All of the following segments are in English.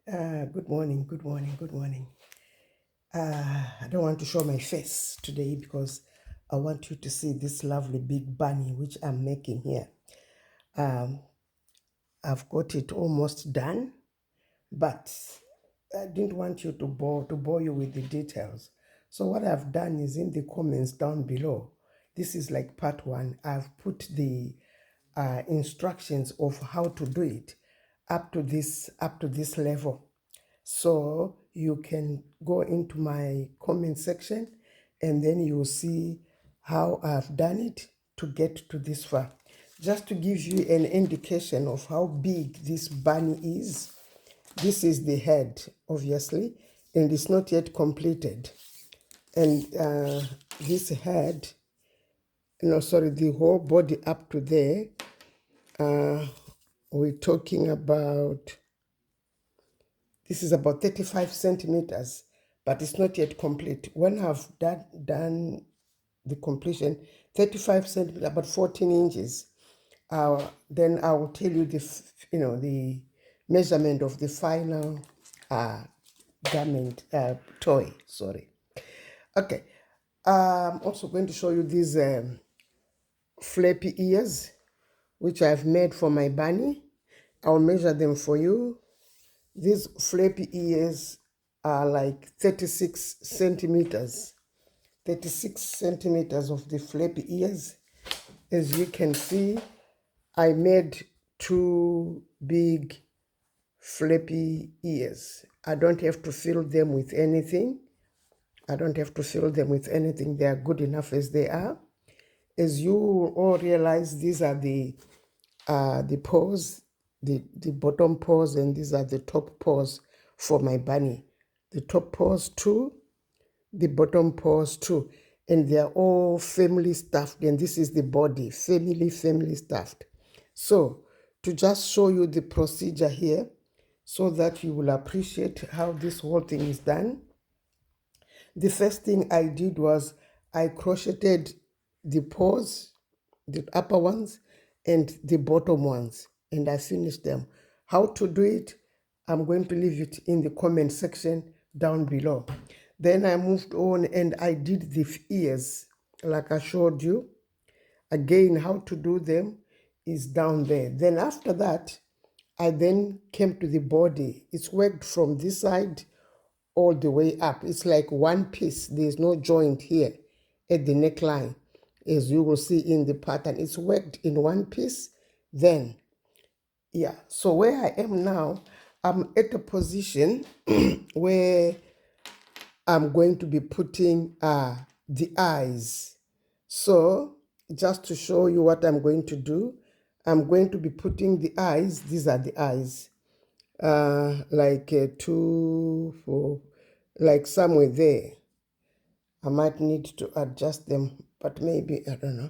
Good morning, good morning, good morning. I don't want to show my face today because I want you to see this lovely big bunny which I'm making here. I've got it almost done, but I didn't want you to bore you with the details. So what I've done is in the comments down below. This is like part one. I've put the instructions of how to do it up to this level. So you can go into my comment section and then you'll see how I've done it to get to this far. Just to give you an indication of how big this bunny is, this is the head, obviously, and it's not yet completed. And this head, the whole body up to there, we're talking about, this is about 35 centimeters, but it's not yet complete. When I've done the completion, 35 centimeters, about 14 inches, then I will tell you the measurement of the final garment, toy, sorry. Okay, I'm also going to show you these flappy ears, which I've made for my bunny. I'll measure them for you. These flappy ears are like 36 centimeters. 36 centimeters of the flappy ears. As you can see, I made two big flappy ears. I don't have to fill them with anything. They are good enough as they are. As you all realize, these are the paws, the bottom paws, and these are the top paws for my bunny. The top paws too, the bottom paws too, and they are all family stuffed, and this is the body, family stuffed. So to just show you the procedure here so that you will appreciate how this whole thing is done, the first thing I did was I crocheted the paws, the upper ones and the bottom ones, and I finished them. How to do it, I'm going to leave it in the comment section down below. Then I moved on and I did the ears like I showed you. Again, how to do them is down there. Then after that, I then came to the body. It's worked from this side all the way up. It's like one piece. There's no joint here at the neckline, as you will see in the pattern. It's worked in one piece. Then, yeah. So where I am now, I'm at a position where I'm going to be putting the eyes. So just to show you what I'm going to do, I'm going to be putting the eyes. These are the eyes. Like 2, 4, like somewhere there. I might need to adjust them, but maybe, I don't know.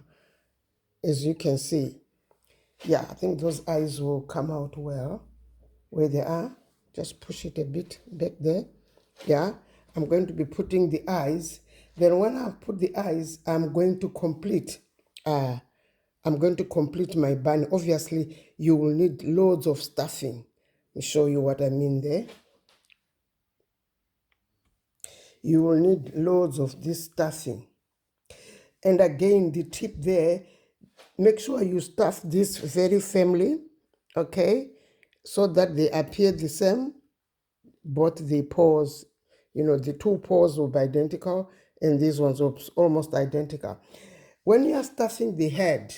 As you can see, yeah, I think those eyes will come out well where they are. Just push it a bit back there. Yeah, I'm going to be putting the eyes. Then when I put the eyes, I'm going to complete my bunny. Obviously, you will need loads of stuffing. Let me show you what I mean there. You will need loads of this stuffing. And again, the tip there, make sure you stuff this very firmly, okay, so that they appear the same. Both the paws, the two paws will be identical, and these ones are almost identical. When you are stuffing the head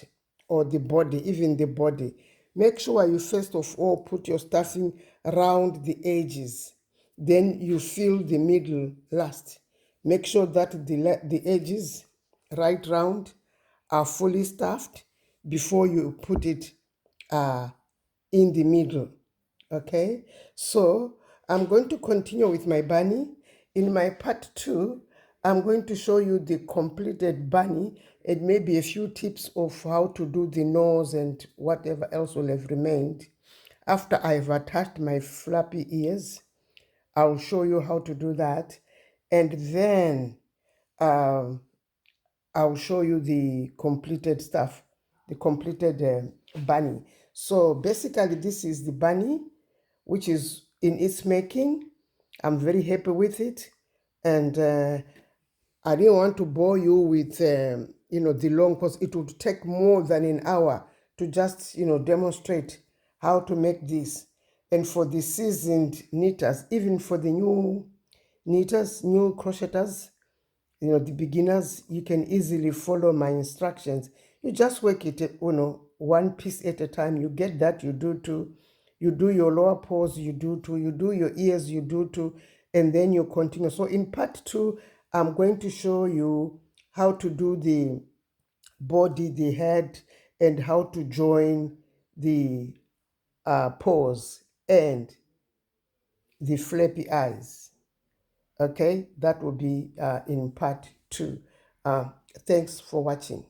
or the body, even the body, make sure you first of all put your stuffing around the edges. Then you fill the middle last. Make sure that the edges right round are fully stuffed before you put it in the middle. Okay, so I'm going to continue with my bunny. In my part 2, I'm going to show you the completed bunny and maybe a few tips of how to do the nose and whatever else will have remained. After I've attached my flappy ears, I'll show you how to do that. And then I'll show you the completed stuff, the completed bunny. So basically this is the bunny, which is in its making. I'm very happy with it, and I didn't want to bore you with the long, because it would take more than an hour to just demonstrate how to make this. And for the seasoned knitters, even for the new knitters, new crocheters, the beginners, you can easily follow my instructions. You just work it, one piece at a time. You get that, you do two, you do your lower pose, you do two, you do your ears, you do two, and then you continue. So in part 2, I'm going to show you how to do the body, the head, and how to join the pose and the flappy eyes. Okay, that will be in part 2. Thanks for watching.